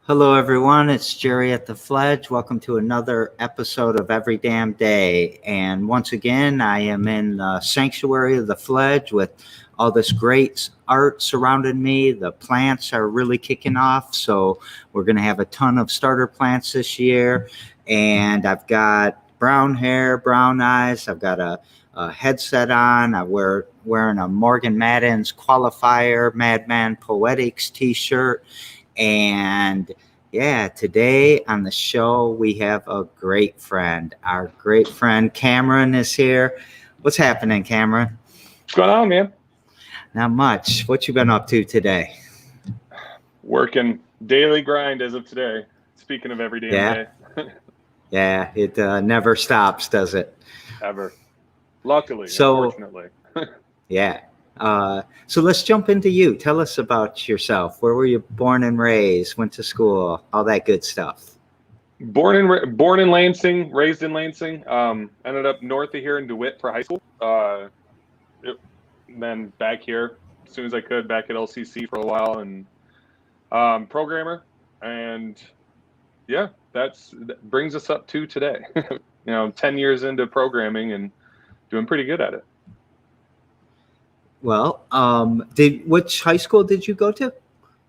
Hello, everyone. It's Jerry at the Fledge. Welcome to another episode of Every Damn Day. And once again, I am in the sanctuary of the Fledge with all this great art surrounding me. The plants are really kicking off, so we're going to have a ton of starter plants this year. And I've got brown hair, brown eyes. I've got a headset on. I'm wearing a Morgan Madden's Qualifier Madman Poetics t-shirt. And yeah, today on the show, we have a great friend. Our great friend Kamron is here. What's happening, Kamron? What's going on, man? Not much. What you been up to today? Working daily grind as of today. Speaking of every day. Yeah, it never stops, does it? Ever. Luckily, unfortunately. Yeah. So let's jump into you. Tell us about yourself. Where were you born and raised? Went to school? All that good stuff. Born in Lansing, raised in Lansing. Ended up north of here in DeWitt for high school. Then back here as soon as I could, back at LCC for a while, and programmer. And yeah, that brings us up to today. 10 years into programming and doing pretty good at it. Well, which high school did you go to?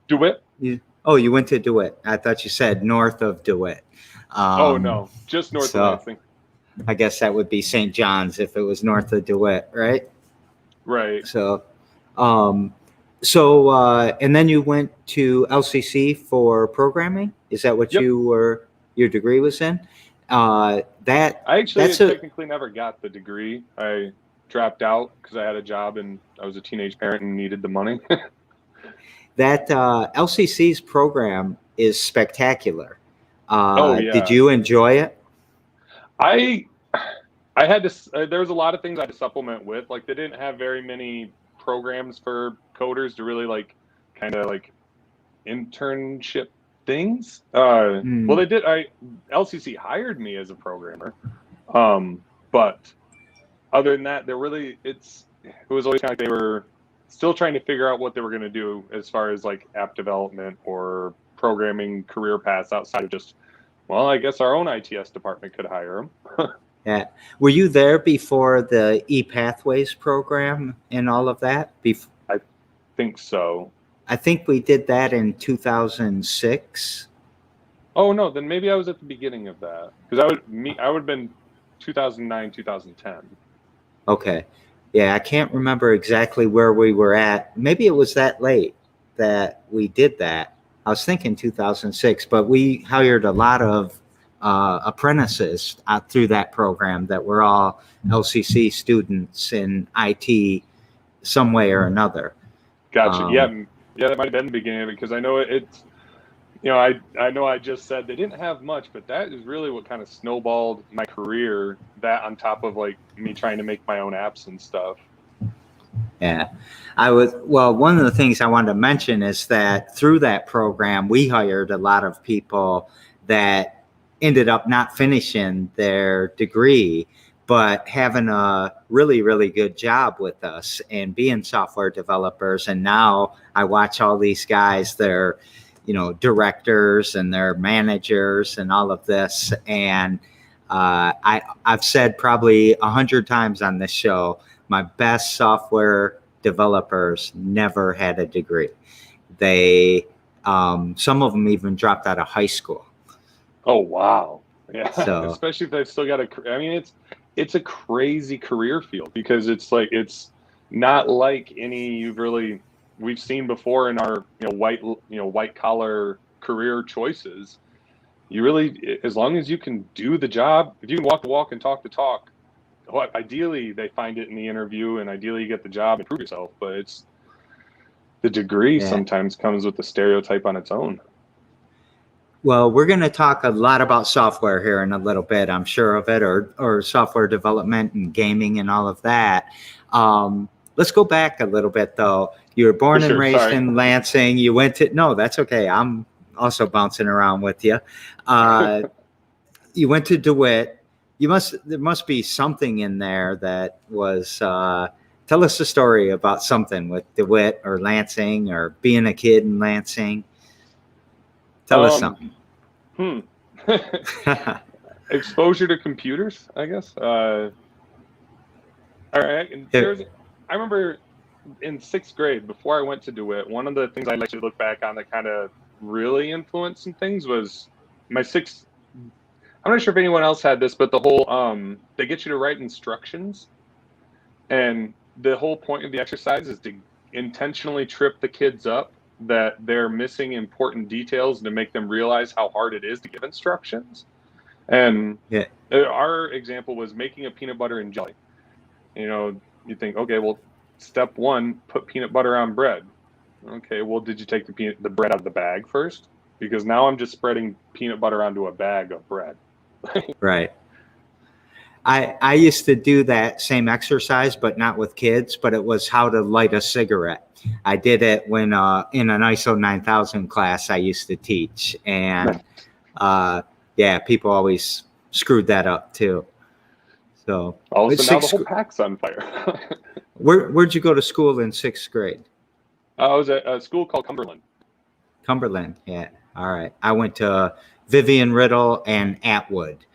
DeWitt. You went to DeWitt. I thought you said north of DeWitt. No, just north of Lansing. I guess that would be St. John's if it was north of DeWitt, right? Right. So, and then you went to LCC for programming. Is that what your degree was in? I technically never got the degree. I dropped out because I had a job and I was a teenage parent and needed the money. That LCC's program is spectacular. Yeah. Did you enjoy it? I had to. There was a lot of things I had to supplement with. Like they didn't have very many programs for coders to really kind of internship things. Well, they did. LCC hired me as a programmer, but other than that, it was always kind of like they were still trying to figure out what they were going to do as far as app development or programming career paths outside of just, well, I guess our own ITS department could hire them. Yeah. Were you there before the ePathways program and all of that? I think so. I think we did that in 2006. Oh no, then maybe I was at the beginning of that because I would have been 2009, 2010. Okay. Yeah, I can't remember exactly where we were at. Maybe it was that late that we did that. I was thinking 2006, but we hired a lot of apprentices through that program that were all LCC students in IT some way or another. Gotcha. Yeah, that might have been the beginning of it because I know it's. I know I just said they didn't have much, but that is really what kind of snowballed my career. That on top of me trying to make my own apps and stuff. Yeah, one of the things I wanted to mention is that through that program, we hired a lot of people that ended up not finishing their degree, but having a really, really good job with us and being software developers. And now I watch all these guys, they're directors and their managers and all of this. And I've said probably 100 times on this show, my best software developers never had a degree. They, some of them even dropped out of high school. Oh, wow. Yeah. So, especially if they've still got it's a crazy career field because it's not like any we've seen before in our white collar career choices. You really, as long as you can do the job, if you can walk the walk and talk the talk, ideally they find it in the interview and ideally you get the job and prove yourself. But the degree Yeah. sometimes comes with the stereotype on its own. Well, we're going to talk a lot about software here in a little bit, I'm sure of it, or software development and gaming and all of that. Let's go back a little bit, though. You were born and raised in Lansing. You went to, no, that's okay. I'm also bouncing around with you. You went to DeWitt. There must be something in there that was, tell us the story about something with DeWitt or Lansing or being a kid in Lansing. Tell us something. Exposure to computers, I guess. All right. And I remember in 6th grade, before I went to DeWitt, one of the things I like to look back on that kind of really influenced some things was my 6th. I'm not sure if anyone else had this, but the whole they get you to write instructions, and the whole point of the exercise is to intentionally trip the kids up that they're missing important details to make them realize how hard it is to give instructions. And our example was making a peanut butter and jelly. You think, okay, well, step 1, put peanut butter on bread. Okay, well, did you take the bread out of the bag first? Because now I'm just spreading peanut butter onto a bag of bread. Right. I used to do that same exercise, but not with kids, but it was how to light a cigarette. I did it when in an ISO 9000 class I used to teach. And people always screwed that up too. So all of a sudden now the whole pack's on fire. Where'd you go to school in 6th grade? I was at a school called Cumberland. Cumberland, yeah. All right. I went to Vivian Riddle and Atwood,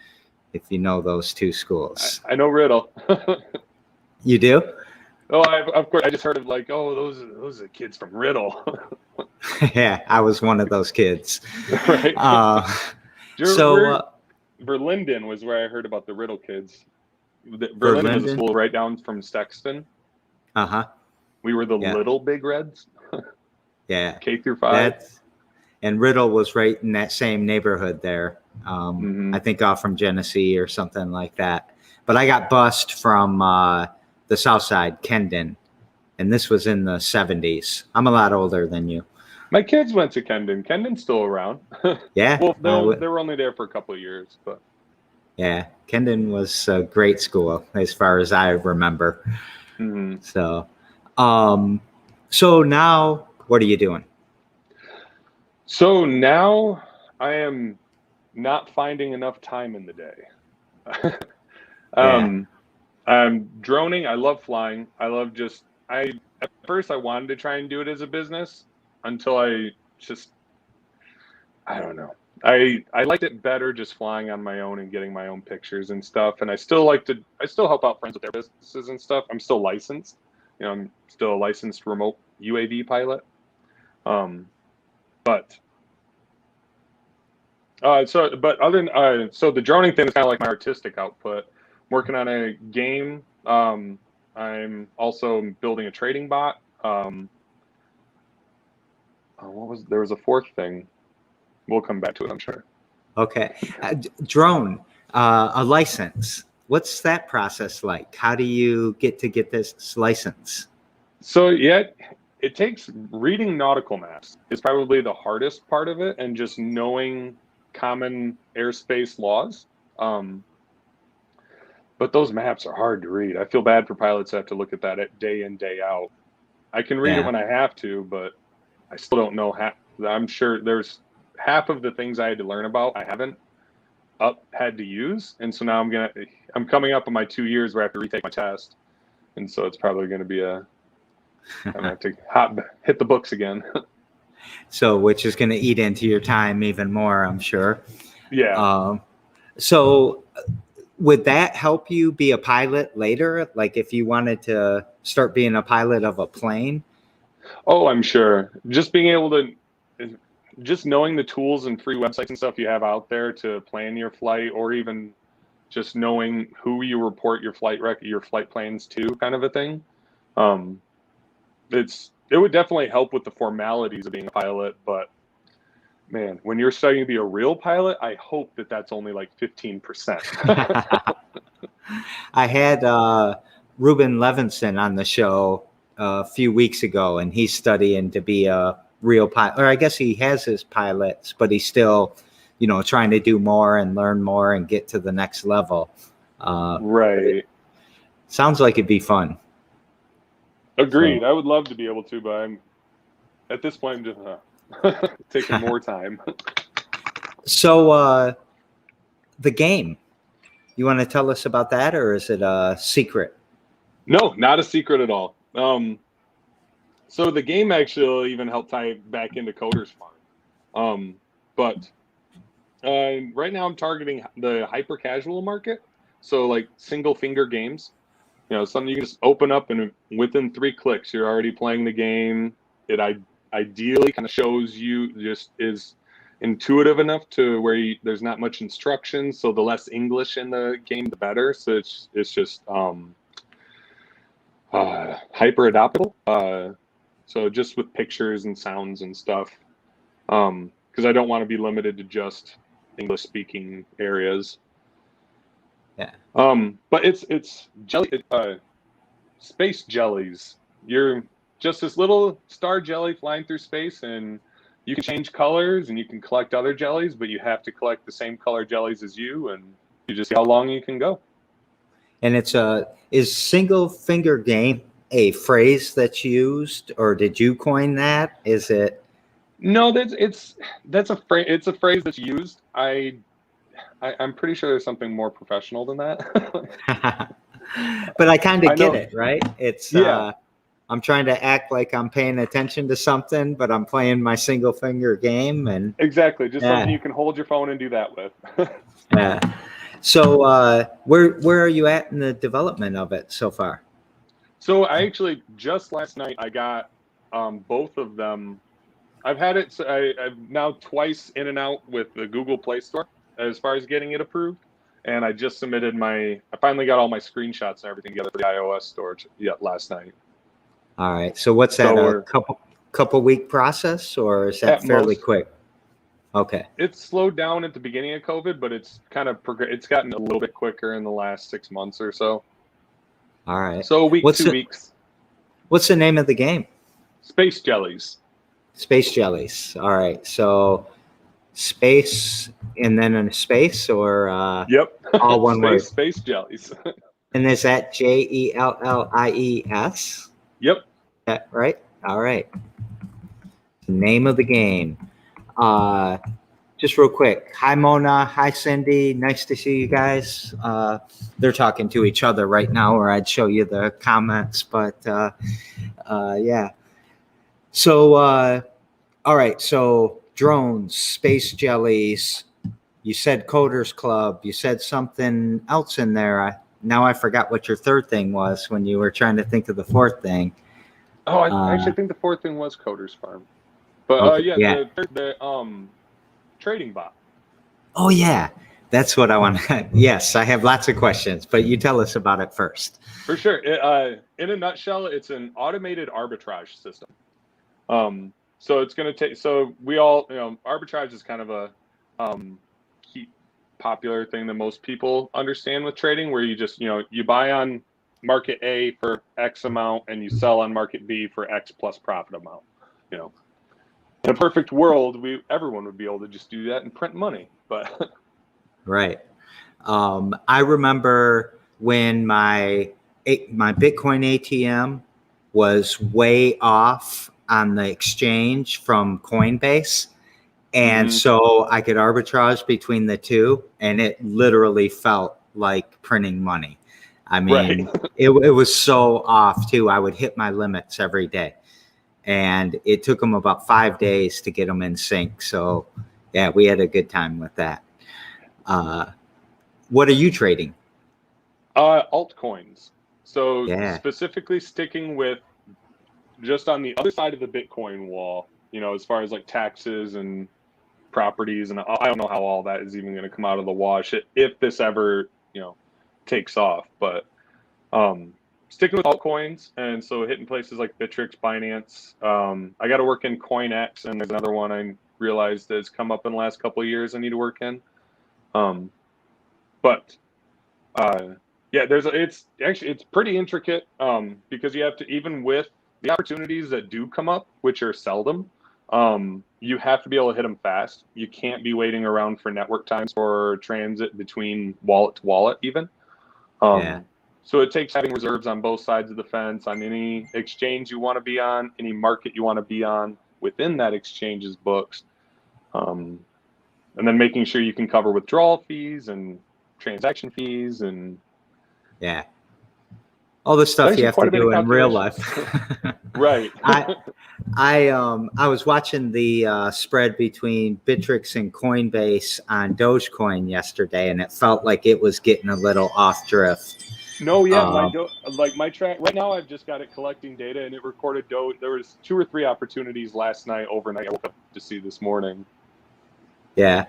if you know those two schools. I know Riddle. You do? Oh, of course. I just heard of those are kids from Riddle. Yeah, I was one of those kids. Right. Verlinden was where I heard about the Riddle kids. Verlinden was a school right down from Sexton. Uh-huh. We were the Little Big Reds. Yeah. K through 5. And Riddle was right in that same neighborhood there. I think off from Genesee or something like that. But I got bused from the south side, Kendon. And this was in the 70s. I'm a lot older than you. My kids went to Kendon. Kendon's still around. Yeah. Well, they were only there for a couple of years, but yeah, Kendon was a great school as far as I remember. Mm-hmm. So now what are you doing? So now I am not finding enough time in the day. I'm droning. I love flying. At first I wanted to try and do it as a business until I don't know. I liked it better just flying on my own and getting my own pictures and stuff. And I still help out friends with their businesses and stuff. I'm still licensed. I'm still a licensed remote UAV pilot. So the droning thing is kind of like my artistic output. I'm working on a game. I'm also building a trading bot. There was a 4th thing. We'll come back to it, I'm sure. Okay. Drone, a license. What's that process like? How do you get this license? So it takes reading nautical maps is probably the hardest part of it, and just knowing common airspace laws. But those maps are hard to read. I feel bad for pilots that have to look at that day in, day out. I can read it when I have to, but I still don't know I'm sure there's half of the things I had to learn about I haven't had to use. And so now I'm coming up on my 2 years where I have to retake my test. And so it's probably going to be I'm going to have to hit the books again. So, which is going to eat into your time even more, I'm sure. Yeah. So would that help you be a pilot later? Like if you wanted to start being a pilot of a plane? Oh, I'm sure. Just being able to, just knowing the tools and free websites and stuff you have out there to plan your flight, or even just knowing who you report your flight plans to, kind of a thing. It would definitely help with the formalities of being a pilot, but man, when you're studying to be a real pilot, I hope that's only like 15%. I had Ruben Levinson on the show a few weeks ago, and he's studying to be a real pilot. Or I guess he has his pilots, but he's still, trying to do more and learn more and get to the next level. Right. Sounds like it'd be fun. Agreed. So, I would love to be able to, but I'm at this point I'm just taking more time. so the game, you want to tell us about that, or is it a secret? No, not a secret at all. So the game actually even helped tie it back into Coders Farm. But right now I'm targeting the hyper casual market. So like single finger games, something you can just open up and within 3 clicks, you're already playing the game. It ideally kind of shows you, just is intuitive enough to where there's not much instruction. So the less English in the game, the better. So it's just hyper adaptable. So just with pictures and sounds and stuff, because I don't want to be limited to just English speaking areas. Yeah. But it's jelly, space jellies. You're just this little star jelly flying through space, and you can change colors and you can collect other jellies, but you have to collect the same color jellies as you, and you just see how long you can go. And is single finger game a phrase that's used, or did you coin that? Is it? No, that's a phrase. It's a phrase that's used. I'm pretty sure there's something more professional than that. But I kind I of get know. it, right? It's Yeah, I'm trying to act like I'm paying attention to something, but I'm playing my single finger game, and exactly. Just something yeah, you can hold your phone and do that with. yeah. So where are you at in the development of it so far? So I actually just last night I got both of them. I've had it. I've now twice in and out with the Google Play Store as far as getting it approved, and I just submitted I finally got all my screenshots and everything together for the iOS store last night. All right. So what's that? So A we're couple week process, or is that at fairly most. quick? Okay. It's slowed down at the beginning of COVID, but it's kind of it's gotten a little bit quicker in the last 6 months or so. All right. So a week, What's 2 weeks. What's the name of the game? Space jellies. Space Jellies. All right. So space and then in space, or Yep. all one word? Space jellies. And is that JELLIES? Yep. That right? All right. Name of the game. Just real quick. Hi, Mona. Hi, Cindy. Nice to see you guys. They're talking to each other right now, or I'd show you the comments. But yeah. So, all right. So, drones, space jellies. You said Coders Club. You said something else in there. Now I forgot what your third thing was when you were trying to think of the fourth thing. Oh, I actually think the fourth thing was Coders Farm. But Okay, yeah, yeah. the trading bot. Oh yeah, that's what I want. Yes, I have lots of questions, but you tell us about it first. For sure. In a nutshell, it's an automated arbitrage system. So it's going to take. So we all, arbitrage is kind of a key popular thing that most people understand with trading, where you just, you buy on market A for X amount and you sell on market B for X plus profit amount. In a perfect world, everyone would be able to just do that and print money, but right. I remember when my Bitcoin ATM was way off on the exchange from Coinbase, and so I could arbitrage between the two, and it literally felt like printing money. I mean, right. it was so off too. I would hit my limits every day. And it took them about 5 days to get them in sync. So, yeah, we had a good time with that. What are you trading? Altcoins. So Yeah. specifically sticking with just on the other side of the Bitcoin wall, as far as like taxes and properties, and I don't know how all that is even going to come out of the wash if this ever, takes off. But sticking with altcoins, and so hitting places like Bittrex, Binance. I got to work in CoinX, and there's another one I realized that's come up in the last couple of years I need to work in. But yeah, it's pretty intricate because you have to, even with the opportunities that do come up, which are seldom, you have to be able to hit them fast. You can't be waiting around for network times or transit between wallet to wallet even. Yeah. So it takes having reserves on both sides of the fence, on any exchange you want to be on, any market you want to be on within that exchange's books. And then making sure you can cover withdrawal fees and transaction fees and Yeah. All the stuff you have to do in real life. Right. I was watching the spread between Bittrex and Coinbase on Dogecoin yesterday, and it felt like it was getting a little off drift. No, yeah, my track right now. I've just got it collecting data, and it recorded Doge. There was 2 or 3 opportunities last night overnight. I woke up to see this morning. Yeah.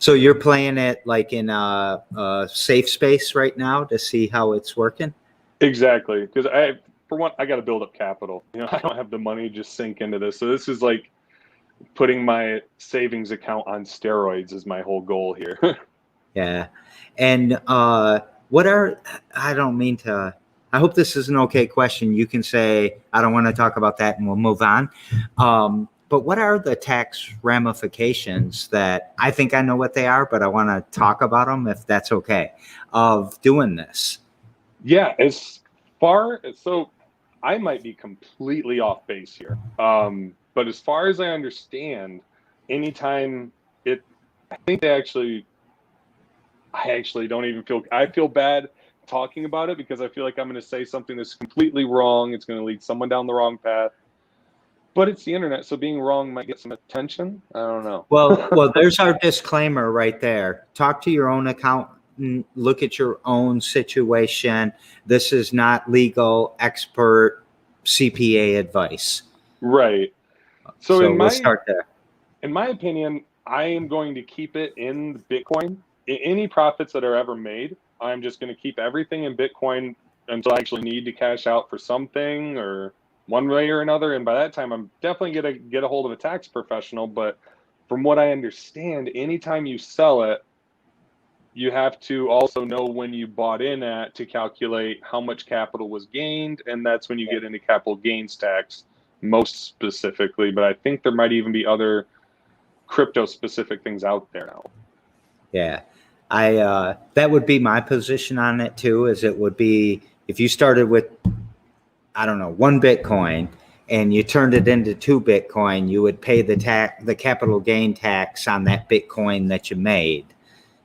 So you're playing it like in a safe space right now to see how it's working? Exactly, because for one, I got to build up capital. I don't have the money to just sink into this. So this is like putting my savings account on steroids is my whole goal here. Yeah. And I don't mean to, I hope this is an okay question. You can say, I don't want to talk about that and we'll move on. But what are the tax ramifications that I think I know what they are, but I want to talk about them if that's okay, of doing this? Yeah, so I might be completely off base here. But as far as I understand, anytime I think I actually don't even I feel bad talking about it because I feel like I'm going to say something that's completely wrong. It's going to lead someone down the wrong path. But it's the internet, so being wrong might get some attention. I don't know. Well, there's our disclaimer right there. Talk to your own accountant, look at your own situation. This is not legal expert CPA advice. Right. So we'll start there. In my opinion, I am going to keep it in Bitcoin. Any profits that are ever made, I'm just going to keep everything in Bitcoin until I actually need to cash out for something or one way or another. And by that time, I'm definitely going to get a hold of a tax professional. But from what I understand, anytime you sell it, you have to also know when you bought in at to calculate how much capital was gained. And that's when you get into capital gains tax most specifically. But I think there might even be other crypto specific things out there now. Yeah. That would be my position on it too, is it would be if you started with, I don't know, 1 Bitcoin and you turned it into 2 Bitcoin, you would pay the capital gain tax on that Bitcoin that you made.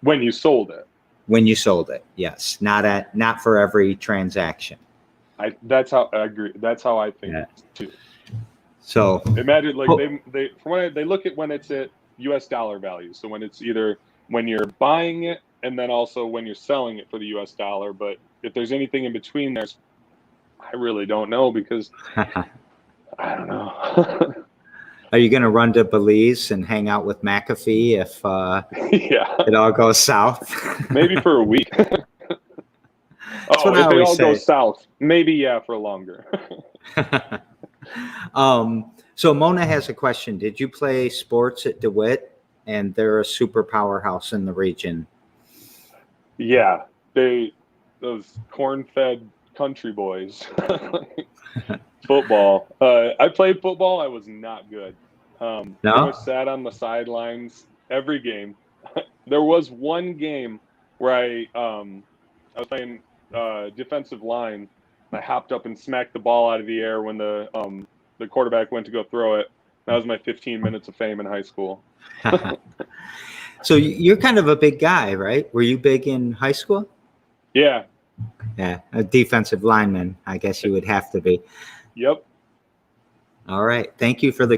When you sold it. When you sold it, yes. Not for every transaction. That's how I agree. That's how I think too. So imagine they look at when it's at US dollar value. So when it's either when you're buying it and then also when you're selling it for the US dollar. But if there's anything in between there, I really don't know because I don't know. Are you going to run to Belize and hang out with McAfee if it all goes south? Maybe for a week. If it all goes south, maybe for longer. So Mona has a question. Did you play sports at DeWitt? And they're a super powerhouse in the region. Yeah, those corn-fed country boys. Football. I played football. I was not good. I was sat on the sidelines every game. There was one game where I was playing defensive line. I hopped up and smacked the ball out of the air when the quarterback went to go throw it. That was my 15 minutes of fame in high school. So you're kind of a big guy, right? Were you big in high school? Yeah. Yeah, a defensive lineman, I guess you would have to be. Yep. All right. Thank you for the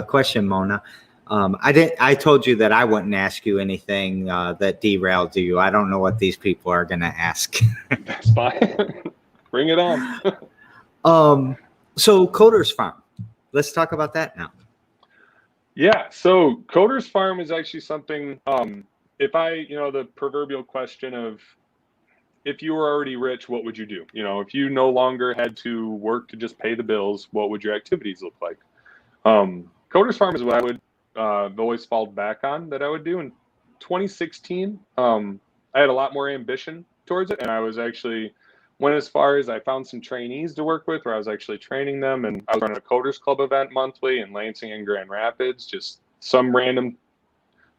question, Mona. I told you that I wouldn't ask you anything that derailed you. I don't know what these people are going to ask. That's fine. Bring it on. So Coder's Farm. Let's talk about that now. Yeah. So Coder's Farm is actually something, the proverbial question of, if you were already rich, what would you do? If you no longer had to work to just pay the bills, what would your activities look like? Coder's Farm is what I would always fall back on that I would do. In 2016, I had a lot more ambition towards it, and I was actually went as far as I found some trainees to work with where I was actually training them, and I was running a Coders Club event monthly in Lansing and Grand Rapids, just some random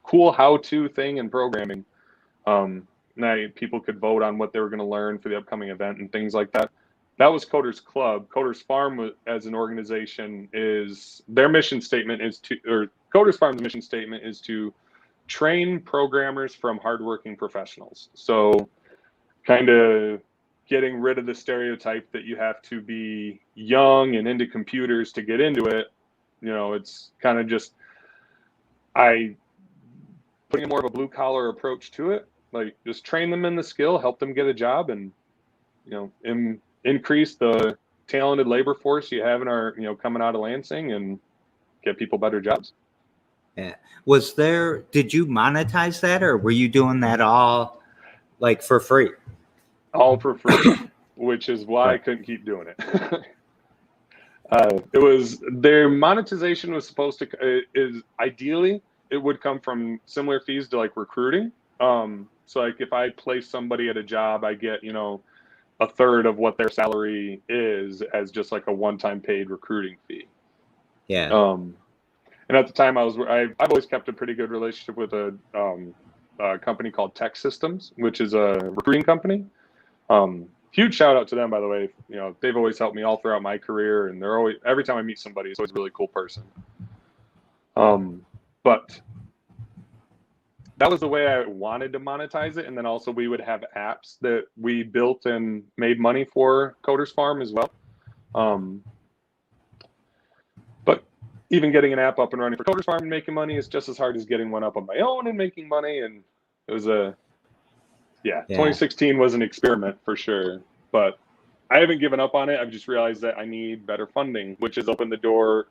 cool how-to thing in programming. People could vote on what they were going to learn for the upcoming event and things like that. That was Coders Club. Coders Farm as an organization is their mission statement is to, or Coders Farm's mission statement is to train programmers from hardworking professionals. So kind of getting rid of the stereotype that you have to be young and into computers to get into it. You know, it's kind of just putting a more of a blue collar approach to it. Like just train them in the skill, help them get a job, and increase the talented labor force you have in our coming out of Lansing and get people better jobs. Yeah. Did you monetize that, or were you doing that all like for free? All for free, which is why I couldn't keep doing it. It was their monetization was supposed to is ideally it would come from similar fees to like recruiting. So like if I place somebody at a job, I get, a third of what their salary is as just like a one-time paid recruiting fee. Yeah. And at the time I've always kept a pretty good relationship with a company called Tech Systems, which is a recruiting company. Huge shout out to them, by the way. They've always helped me all throughout my career, and they're always, every time I meet somebody, it's always a really cool person. But that was the way I wanted to monetize it. And then also we would have apps that we built and made money for Coders Farm as well. But even getting an app up and running for Coders Farm and making money is just as hard as getting one up on my own and making money. And it was 2016 was an experiment for sure, but I haven't given up on it. I've just realized that I need better funding, which has opened all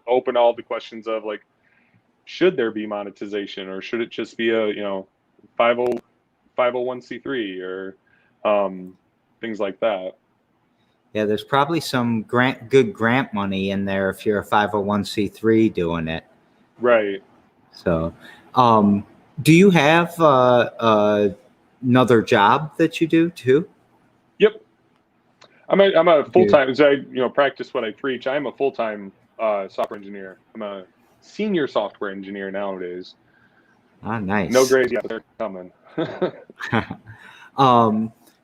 the questions of like, should there be monetization, or should it just be a 501c3 or things like that? Yeah, there's probably some good grant money in there if you're a 501c3 doing it. Right. So, do you have another job that you do too? Yep. I'm a full-time. So I practice what I preach. I'm a full-time software engineer. I'm a senior software engineer nowadays. Ah, nice. No grades yet, but they're coming.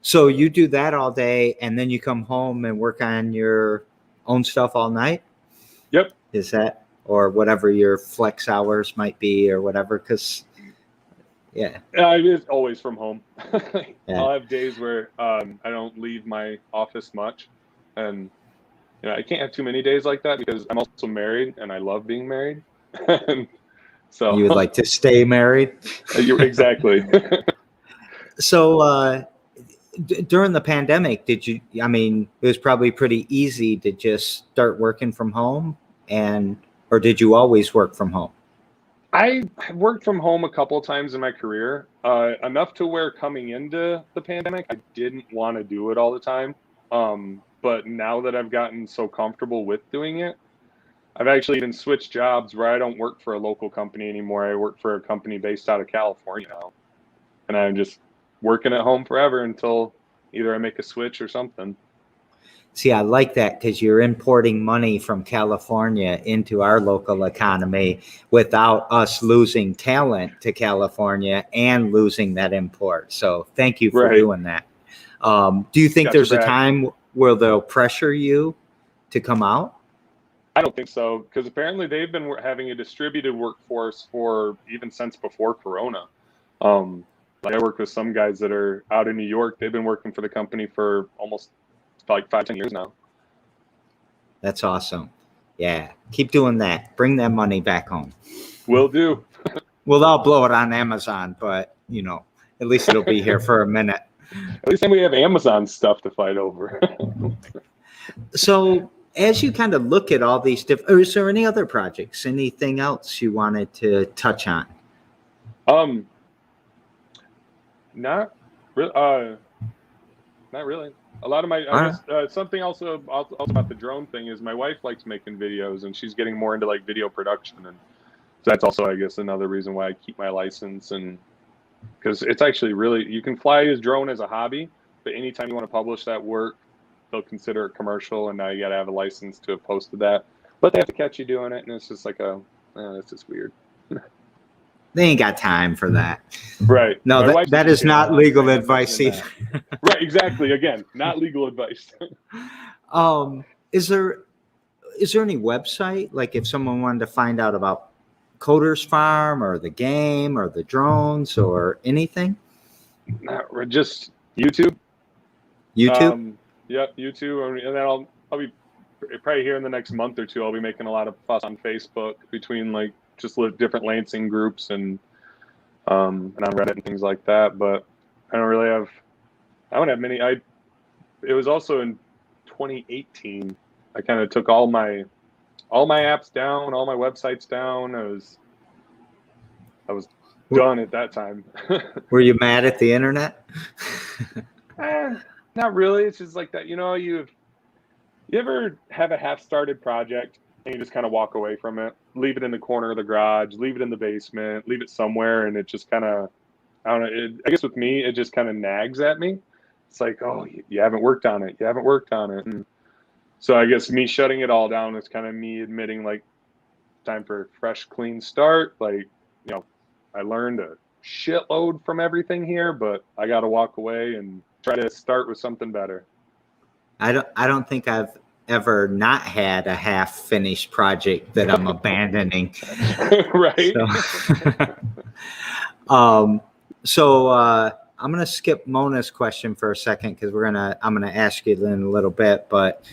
So you do that all day, and then you come home and work on your own stuff all night? Yep. Is that, or whatever your flex hours might be, or whatever? Because it's always from home. Yeah. I'll have days where I don't leave my office much, and I can't have too many days like that because I'm also married and I love being married. So you would like to stay married? Exactly. So during the pandemic, it was probably pretty easy to just start working from home, or did you always work from home? I worked from home a couple of times in my career, enough to where coming into the pandemic, I didn't want to do it all the time. But now that I've gotten so comfortable with doing it, I've actually even switched jobs where I don't work for a local company anymore. I work for a company based out of California now. And I'm just working at home forever until either I make a switch or something. See, I like that because you're importing money from California into our local economy without us losing talent to California and losing that import. So thank you for doing that. Do you think there's a time where they'll pressure you to come out? I don't think so, because apparently they've been having a distributed workforce for even since before Corona. Like I work with some guys that are out in New York. They've been working for the company for almost like 5-10 years now. That's awesome. Yeah, keep doing that. Bring that money back home. Will do. We'll all blow it on Amazon, but at least it'll be here for a minute. At least then we have Amazon stuff to fight over. So as you kind of look at all these different, or is there any other projects, anything else you wanted to touch on? Not really. A lot of my, I guess, something also about the drone thing is my wife likes making videos, and she's getting more into like video production, and so that's also, I guess, another reason why I keep my license, and because it's actually really, you can fly his drone as a hobby, but anytime you want to publish that work, they'll consider it commercial, and now you got to have a license to have posted that. But they have to catch you doing it, and it's just like it's just weird. They ain't got time for that. Right. No, that is not legal advice either. Right, exactly. Again, not legal advice. Is there any website, like if someone wanted to find out about Coders Farm or the game or the drones or anything? Just YouTube. YouTube? Yep, YouTube. And then I'll be probably here in the next month or two. I'll be making a lot of fuss on Facebook between like just different Lansing groups and on Reddit and things like that. But I don't have many. It was also in 2018. I kind of took all my apps down, all my websites down. I was done at that time. Were you mad at the internet? Not really. It's just like that. You ever have a half-started project and you just kind of walk away from it, leave it in the corner of the garage, leave it in the basement, leave it somewhere, and it just kind of, I don't know. I guess with me, it just kind of nags at me. It's like, oh, you haven't worked on it. You haven't worked on it. And so I guess me shutting it all down is kind of me admitting, like, time for a fresh, clean start. Like, I learned a shitload from everything here, but I got to walk away and try to start with something better. I don't think I've ever not had a half-finished project that I'm abandoning. Right. So I'm going to skip Mona's question for a second because I'm going to ask you in a little bit. But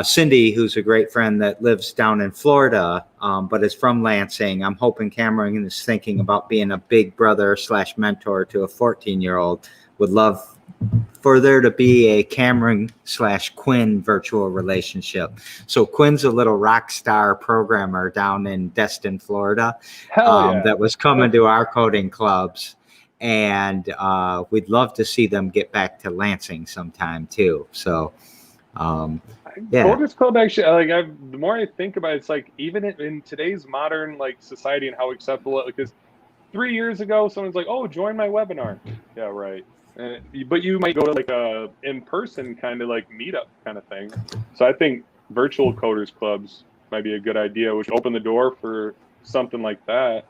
Cindy, who's a great friend that lives down in Florida, but is from Lansing, I'm hoping Kamron is thinking about being a big brother / mentor to a 14-year-old. Would love for there to be a Kamron / Quinn virtual relationship. So Quinn's a little rock star programmer down in Destin, Florida, that was coming to our coding clubs. And we'd love to see them get back to Lansing sometime too. So, yeah. Coders Club actually, the more I think about it, it's like even in today's modern society and how acceptable, because 3 years ago someone's like, "Oh, join my webinar." Yeah, right. But you might go to a in-person kind of meetup kind of thing. So I think virtual Coders Clubs might be a good idea, which open the door for something like that.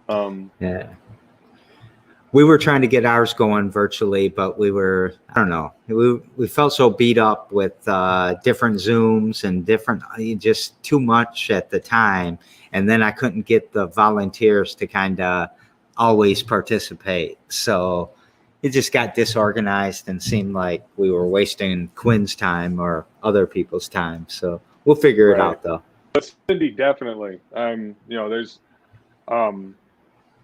Yeah. We were trying to get ours going virtually, but I don't know, we felt so beat up with different Zooms and just too much at the time. And then I couldn't get the volunteers to kind of always participate. So it just got disorganized and seemed like we were wasting Quinn's time or other people's time. So we'll figure it out though. But Cindy, definitely. There's the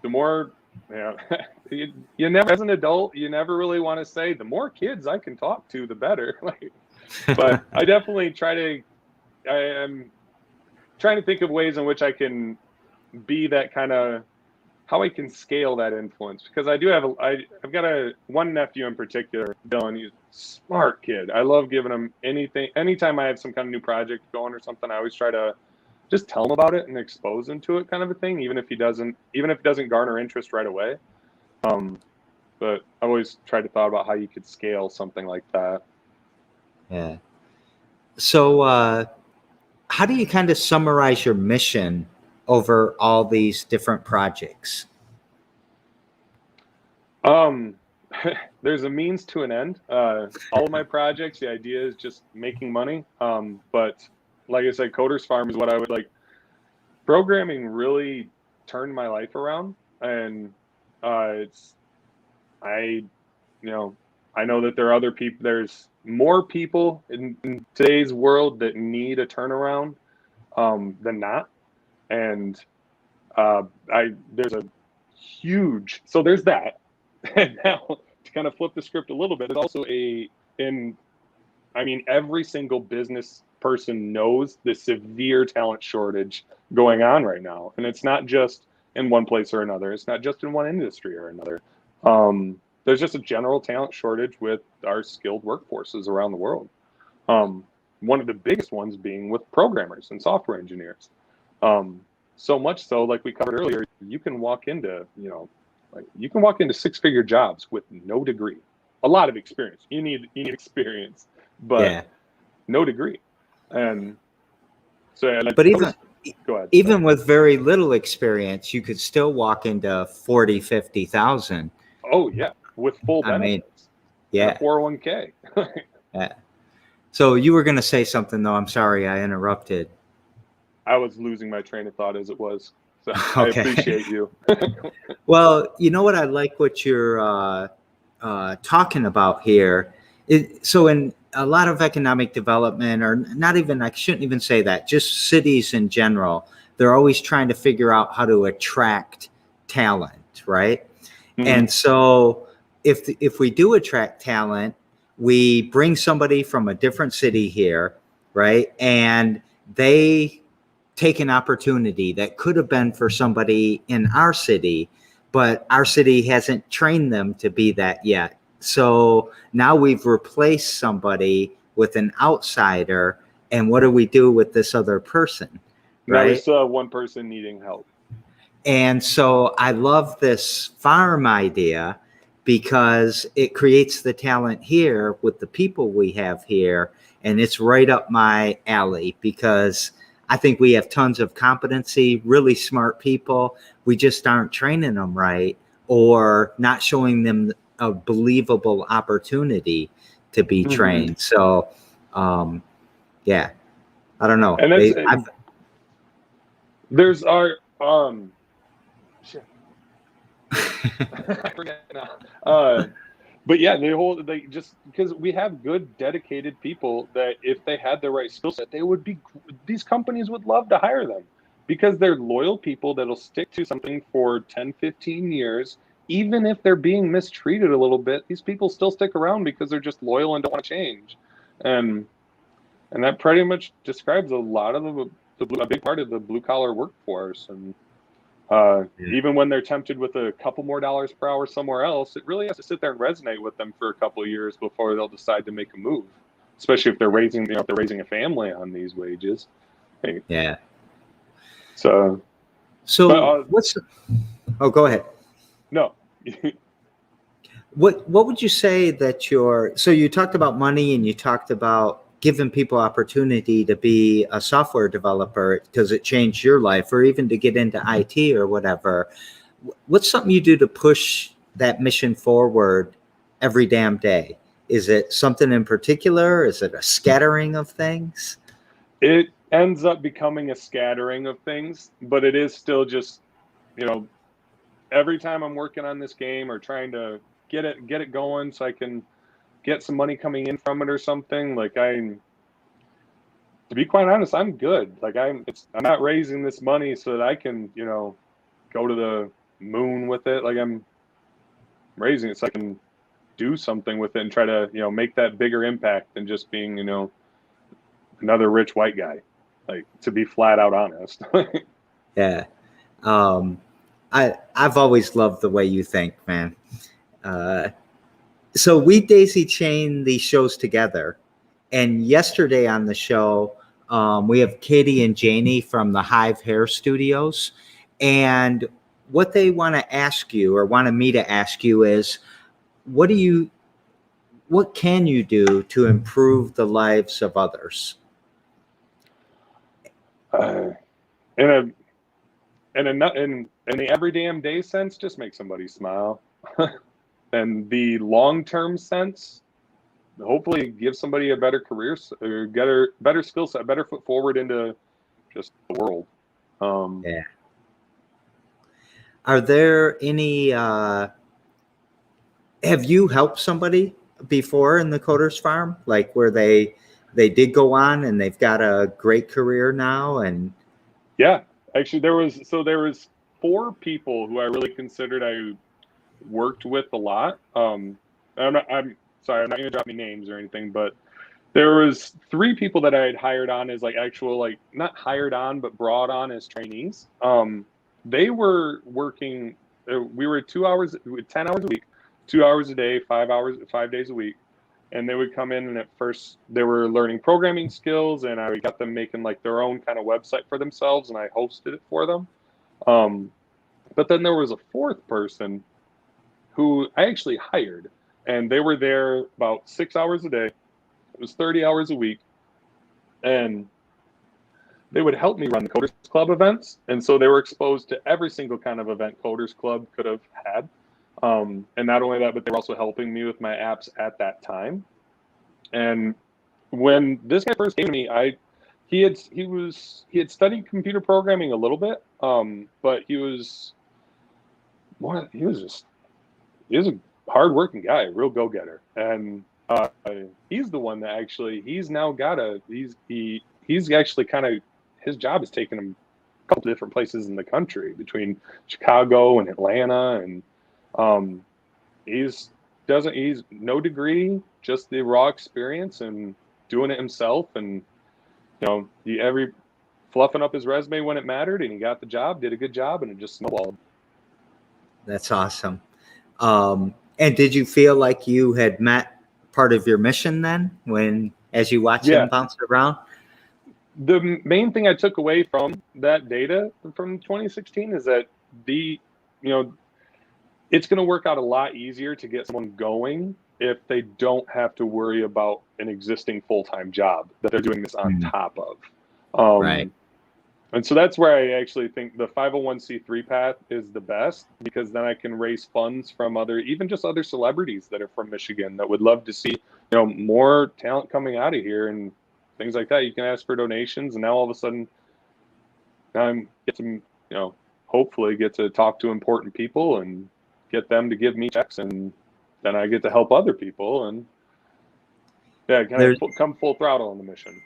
more, you never, as an adult, you never really want to say the more kids I can talk to, the better. But I definitely I am trying to think of ways in which I can be that kind of, how I can scale that influence, because I do have I've got one nephew in particular, Dylan. He's a smart kid. I love giving him anytime I have some kind of new project going or something. I always try to just tell him about it and expose him to it, kind of a thing, even if it doesn't garner interest right away. But I always tried to thought about how you could scale something like that. Yeah. So how do you kind of summarize your mission over all these different projects? There's a means to an end. All of my projects, the idea is just making money. But like I said, Coders Farm is what I would like. Programming really turned my life around, and I know that there are other people. There's more people in today's world that need a turnaround than not. And there's a huge, so there's that. And now to kind of flip the script a little bit, there's also every single business person knows the severe talent shortage going on right now. And it's not just in one place or another. It's not just in one industry or another. There's just a general talent shortage with our skilled workforces around the world. One of the biggest ones being with programmers and software engineers. So much so, like we covered earlier, you can walk into, six-figure jobs with no degree. A lot of experience. You need experience, but Yeah. no degree. And so, But even go ahead. even with very little experience, you could still walk into 40, 50,000. Oh yeah, with full I mean, benefits and a yeah. 401k. Yeah. So you were going to say something, though. I'm sorry I interrupted. I was losing my train of thought as it was. So I Okay. appreciate you. Well, you know what? I like what you're talking about here. So in a lot of economic development, or not even, I shouldn't even say that, just cities in general, they're always trying to figure out how to attract talent, right? Mhm. And so if we do attract talent, we bring somebody from a different city here, right? And they take an opportunity that could have been for somebody in our city, but our city hasn't trained them to be that yet. So now we've replaced somebody with an outsider. And what do we do with this other person? Now we Right. still have one person needing help. And so I love this farm idea because it creates the talent here with the people we have here. And it's right up my alley because I think we have tons of competency, really smart people. We just aren't training them right or not showing them a believable opportunity to be Mhm. trained. So, yeah, I don't know. And that's there's our shit. I forget now. But yeah, they just because we have good, dedicated people that if they had the right skill set, these companies would love to hire them because they're loyal people that'll stick to something for 10, 15 years. Even if they're being mistreated a little bit, these people still stick around because they're just loyal and don't want to change. And and that pretty much describes a lot of a big part of the blue collar workforce. And even when they're tempted with a couple more dollars per hour somewhere else, it really has to sit there and resonate with them for a couple of years before they'll decide to make a move. Especially if they're raising a family on these wages. Hey, Yeah. so, but So oh, go ahead. no, What would you say that so you talked about money and you talked about giving people opportunity to be a software developer because it changed your life or even to get into IT or whatever. What's something you do to push that mission forward every damn day? Is it something in particular? Is it a scattering of things? it ends up becoming a scattering of things, but it is still just you know every time I'm working on this game or trying to get it going so I can get some money coming in from it or something. Like to be quite honest, I'm good. Like I'm not raising this money so that I can, go to the moon with it. Like I'm raising it so I can do something with it and try to, make that bigger impact than just being, another rich white guy. Like to be flat out honest. Yeah. Um, I've always loved the way you think, man. Uh, so we daisy chain these shows together. And yesterday on the show, we have Katie and Janie from the Hive Hair Studios. And what they want to ask you or wanted me to ask you is what do you what can you do to improve the lives of others? uh, in a in the every damn day sense, just make somebody smile. And the long term sense, hopefully give somebody a better career or better skill set, better foot forward into just the world. Yeah. Are there any have you helped somebody before in the Coders Farm, like where they did go on and they've got a great career now? And Yeah, actually, there was four people who I really considered I worked with a lot. I'm sorry, I'm not going to drop any names or anything, but there was three people that I had hired on as like actual like not hired on but brought on as trainees. They were working. We were 2 hours, 10 hours a week, 2 hours a day, 5 hours, 5 days a week, and they would come in and at first they were learning programming skills, and I got them making like their own kind of website for themselves, and I hosted it for them. Um, but then there was a fourth person who I actually hired, and they were there about 6 hours a day. was 30 hours a week, and they would help me run the Coders Club events. And so they were exposed to every single kind of event Coders Club could have had. And not only that, but they were also helping me with my apps at that time. And when this guy first came to me, he had studied computer programming a little bit, but he was a hardworking guy, a real go-getter. And he's the one that actually he's actually kind of, his job has taken him a couple different places in the country between Chicago and Atlanta, and he's no degree, just the raw experience and doing it himself, and every fluffing up his resume when it mattered, and he got the job, did a good job, and it just snowballed. That's awesome. And did you feel like you had met part of your mission then, as you watched him bounce around? The main thing I took away from that data from 2016 is that it's going to work out a lot easier to get someone going if they don't have to worry about an existing full-time job that they're doing this on top of. Right. And so that's where I actually think the 501c3 path is the best, because then I can raise funds from other celebrities that are from Michigan that would love to see, more talent coming out of here and things like that. You can ask for donations, and now all of a sudden I'm hopefully get to talk to important people and get them to give me checks, and then I get to help other people, and come full throttle on the mission.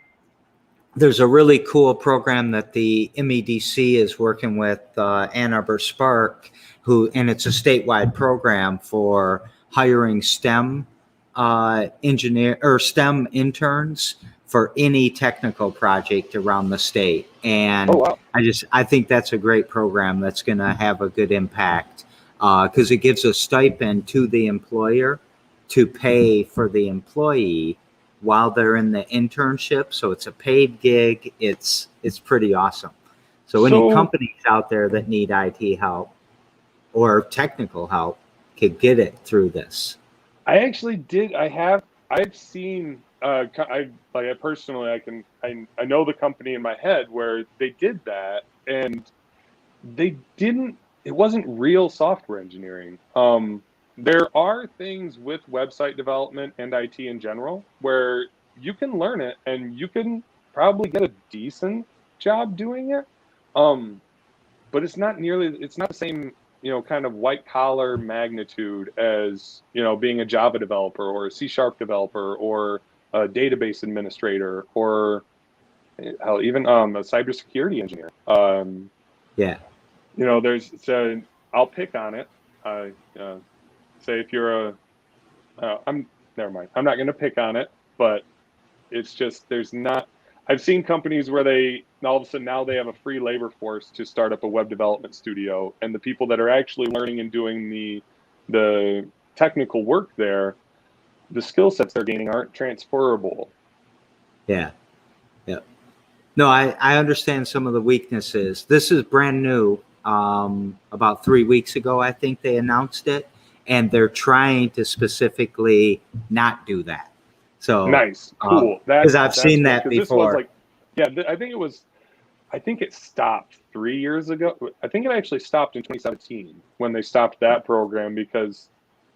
There's a really cool program that the MEDC is working with Ann Arbor Spark, and it's a statewide program for hiring STEM STEM interns for any technical project around the state. And I think that's a great program that's going to have a good impact, because it gives a stipend to the employer to pay for the employee while they're in the internship. So it's a paid gig. It's pretty awesome. So any companies out there that need IT help or technical help could get it through this. I actually did. I've seen, I know the company in my head where they did that, and it wasn't real software engineering. There are things with website development and IT in general where you can learn it and you can probably get a decent job doing it. But it's not the same, kind of white collar magnitude as, being a Java developer or a C# developer or a database administrator or even a cybersecurity engineer. I'll pick on it. Say if you're never mind. I'm not going to pick on it, but it's just, I've seen companies where all of a sudden now they have a free labor force to start up a web development studio, and the people that are actually learning and doing the technical work there, the skill sets they're gaining aren't transferable. Yeah. No, I understand some of the weaknesses. This is brand new. About 3 weeks ago, I think they announced it, and they're trying to specifically not do that. So nice, cool. Because I've seen that before. I think it stopped 3 years ago. I think it actually stopped in 2017 when they stopped that program, because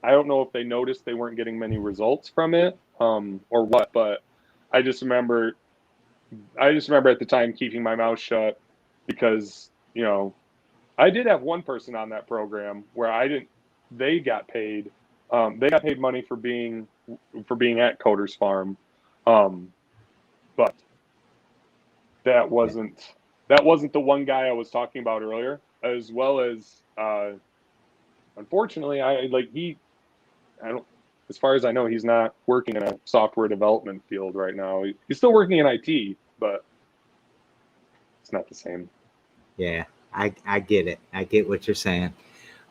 I don't know if they noticed they weren't getting many results from it, or what. But I just remember at the time keeping my mouth shut, because I did have one person on that program where they got paid money for being at Coders Farm, but that wasn't the one guy I was talking about earlier. As well as, unfortunately, as far as I know, he's not working in a software development field right now. He's still working in IT, but it's not the same. Yeah, I get it. I get what you're saying.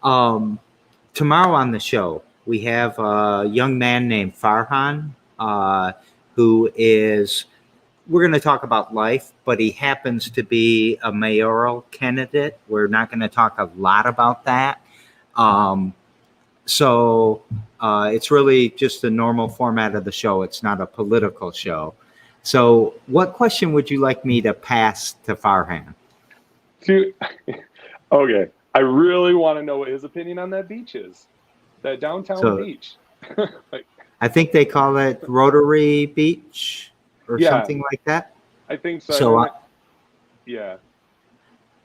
Tomorrow on the show, we have a young man named Farhan, we're going to talk about life, but he happens to be a mayoral candidate. We're not going to talk a lot about that. So it's really just the normal format of the show. It's not a political show. So what question would you like me to pass to Farhan? Okay. I really want to know what his opinion on that beach is. That downtown So beach. Like, I think they call it Rotary Beach or yeah, something like that. I think so. So Yeah.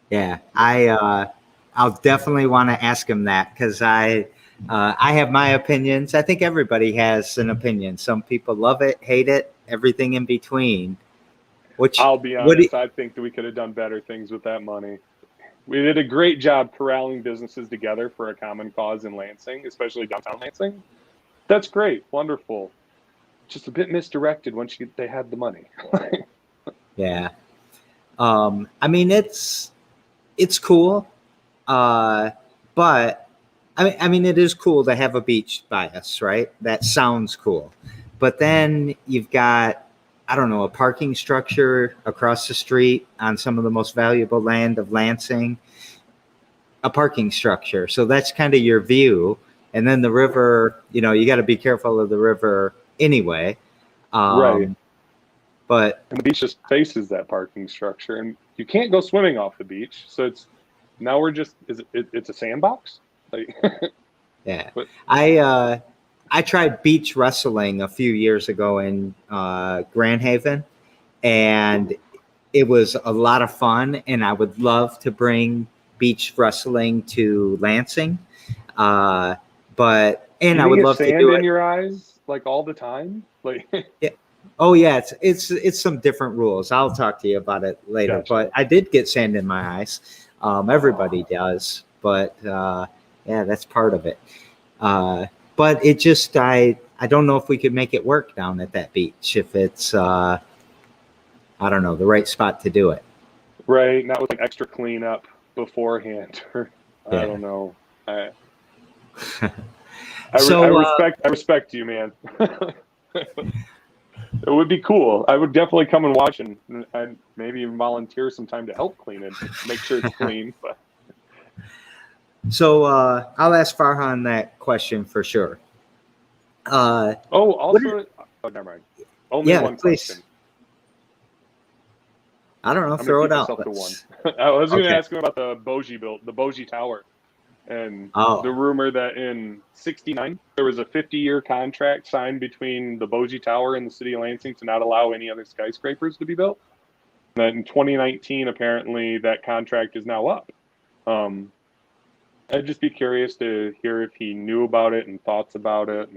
yeah, I'll definitely want to ask him that because I have my opinions. I think everybody has an opinion. Some people love it, hate it, everything in between. Which I'll be what do honest, I think that we could have done better things with that money. We did a great job corralling businesses together for a common cause in Lansing, especially downtown Lansing. That's great, wonderful. Just a bit misdirected once they had the money. yeah. I mean it's cool. But I mean it is cool to have a beach by us, right? That sounds cool. But then you've got, I don't know, a parking structure across the street on some of the most valuable land of Lansing, a parking structure. So that's kind of your view. And then the river, you got to be careful of the river anyway. Right. But And the beach just faces that parking structure, and you can't go swimming off the beach. So it's a sandbox. Like, yeah, but, I tried beach wrestling a few years ago in Grand Haven, and it was a lot of fun. And I would love to bring beach wrestling to Lansing, but you I didn't would get love to sand do in it. your eyes like all the time. Like, Yeah. Oh yeah, it's some different rules. I'll talk to you about it later. gotcha. But I did get sand in my eyes. Everybody does, but yeah, that's part of it. But it just I don't know if we could make it work down at that beach if it's I don't know, the right spot to do it. Right, not with like extra cleanup beforehand. Or I Yeah. don't know. I So respect you, man. It would be cool. I would definitely come and watch and maybe even volunteer some time to help clean it, make sure it's clean. But so I'll ask Farhan that question for sure. also, never mind. Only one please. question. I don't know. I'm Throw gonna it keep out. myself to one. I was going to Okay. ask him about the Bogey Tower, and Oh. the rumor that in '69 there was a 50-year contract signed between the Bogey Tower and the city of Lansing to not allow any other skyscrapers to be built. And that in 2019, apparently, that contract is now up. I'd just be curious to hear if he knew about it and thoughts about it.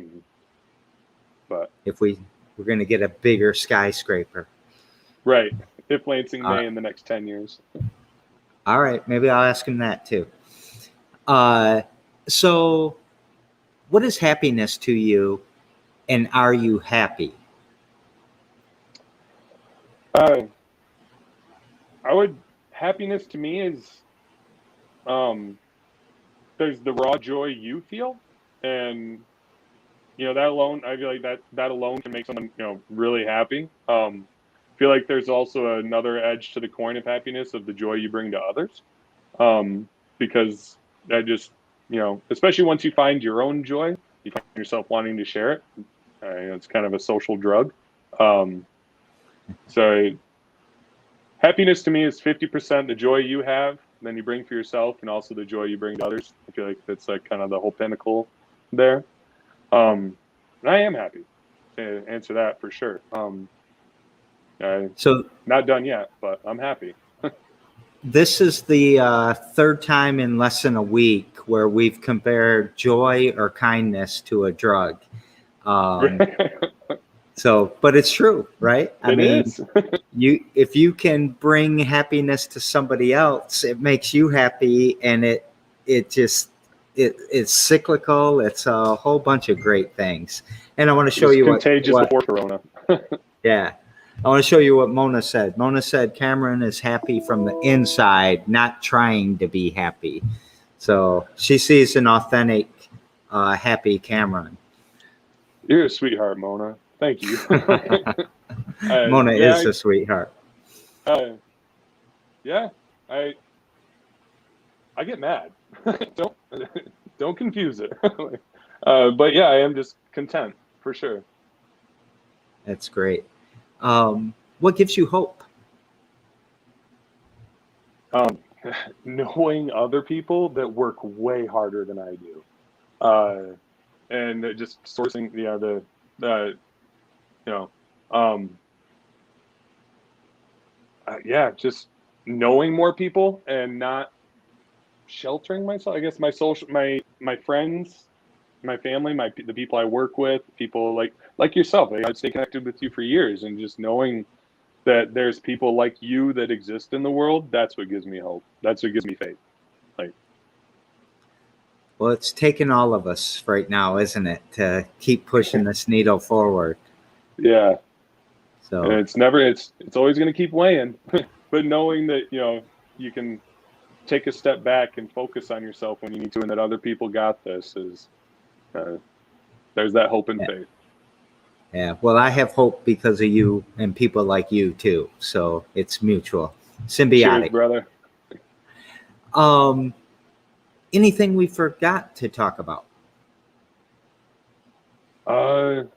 But if we're going to get a bigger skyscraper. Right. If Lansing may in the next 10 years. All right. Maybe I'll ask him that too. So what is happiness to you, and are you happy? Happiness to me is, there's the raw joy you feel, and that alone, I feel like that alone can make someone really happy. Feel like there's also another edge to the coin of happiness of the joy you bring to others, because I just especially once you find your own joy, you find yourself wanting to share it. It's kind of a social drug. So happiness to me is 50% the joy you have, then you bring for yourself, and also the joy you bring to others. I feel like that's like kind of the whole pinnacle there. And I am happy to answer that for sure. So not done yet, but I'm happy. This is the third time in less than a week where we've compared joy or kindness to a drug. So, but it's true, right? I mean, if you can bring happiness to somebody else, it makes you happy, and it's cyclical. It's a whole bunch of great things. And I want to show you contagious before Corona. Yeah. I want to show you what Mona said. Mona said Kamron is happy from the inside, not trying to be happy. So she sees an authentic, happy Kamron. You're a sweetheart, Mona. Thank you. Mona is a sweetheart. Yeah, I get mad. Don't confuse it. But yeah, I am just content for sure. That's great. What gives you hope? Knowing other people that work way harder than I do, and just sourcing, you know, um, just knowing more people and not sheltering myself. I guess my friends, my family, the people I work with, people like yourself. I've stayed connected with you for years, and just knowing that there's people like you that exist in the world, that's what gives me hope. That's what gives me faith. Like, Well, it's taken all of us right now, isn't it, to keep pushing this needle forward. yeah, and So it's always going to keep weighing, but knowing that you can take a step back and focus on yourself when you need to, and that other people got this is there's that hope and faith. yeah, well, I have hope because of you and people like you too. So it's mutual, symbiotic. Cheers, brother. Anything we forgot to talk about? Not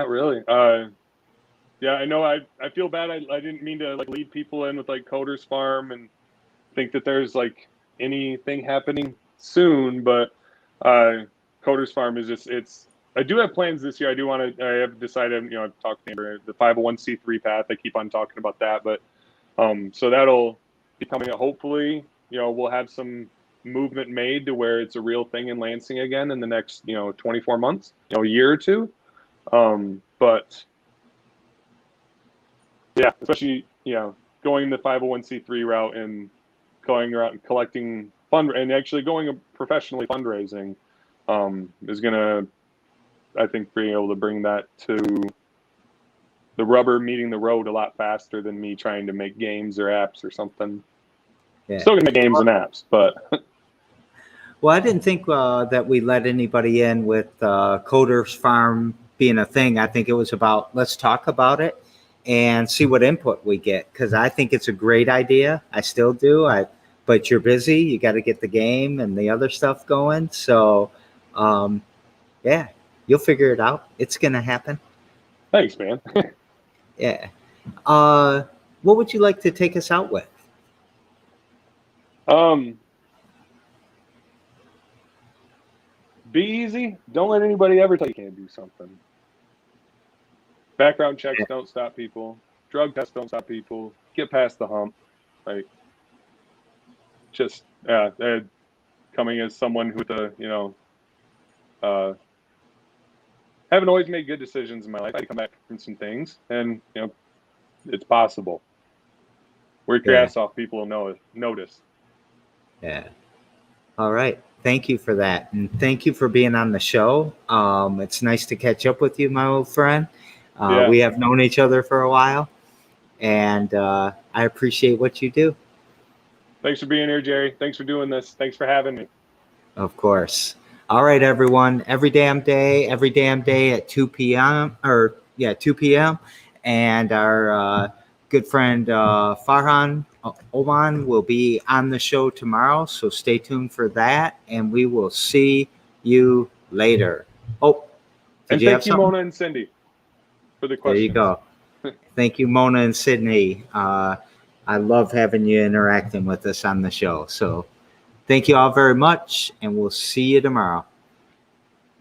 really. Yeah, I know. I feel bad. I didn't mean to lead people in with Coders Farm and think that there's anything happening soon, but Coders Farm is just I do have plans this year. I have decided, I've talked to Amber, the 501c3 path. I keep on talking about that, but so that'll be coming up. Hopefully, we'll have some movement made to where it's a real thing in Lansing again in the next 24 months, a year or two. But yeah, especially going the 501c3 route and going around and collecting and actually going professionally fundraising is gonna, I think, be able to bring that to the rubber meeting the road a lot faster than me trying to make games or apps or something. Yeah. Still gonna make games and apps, but well, I didn't think that we let anybody in with Coders Farm being a thing. I think it was about let's talk about it and see what input we get, because I think it's a great idea. I still do. But you're busy. You got to get the game and the other stuff going. So, yeah, you'll figure it out. It's going to happen. Thanks, man. Yeah. What would you like to take us out with? Be easy. Don't let anybody ever tell you can't do something. Background checks don't stop people. Drug tests don't stop people. Get past the hump. Just coming as someone with haven't always made good decisions in my life. I come back from some things, and it's possible. Work your ass off. People will notice. Yeah. All right. Thank you for that. And thank you for being on the show. It's nice to catch up with you, my old friend. We have known each other for a while, and I appreciate what you do. Thanks for being here, Jerry. Thanks for doing this. Thanks for having me. Of course. All right, everyone. Every damn day at 2 p.m. 2 p.m. And our good friend Farhan Oman will be on the show tomorrow. So stay tuned for that. And we will see you later. Oh, and thank you, Mona and Cindy, for the questions. There you go. Thank you, Mona and Sydney. I love having you interacting with us on the show. So thank you all very much, and we'll see you tomorrow.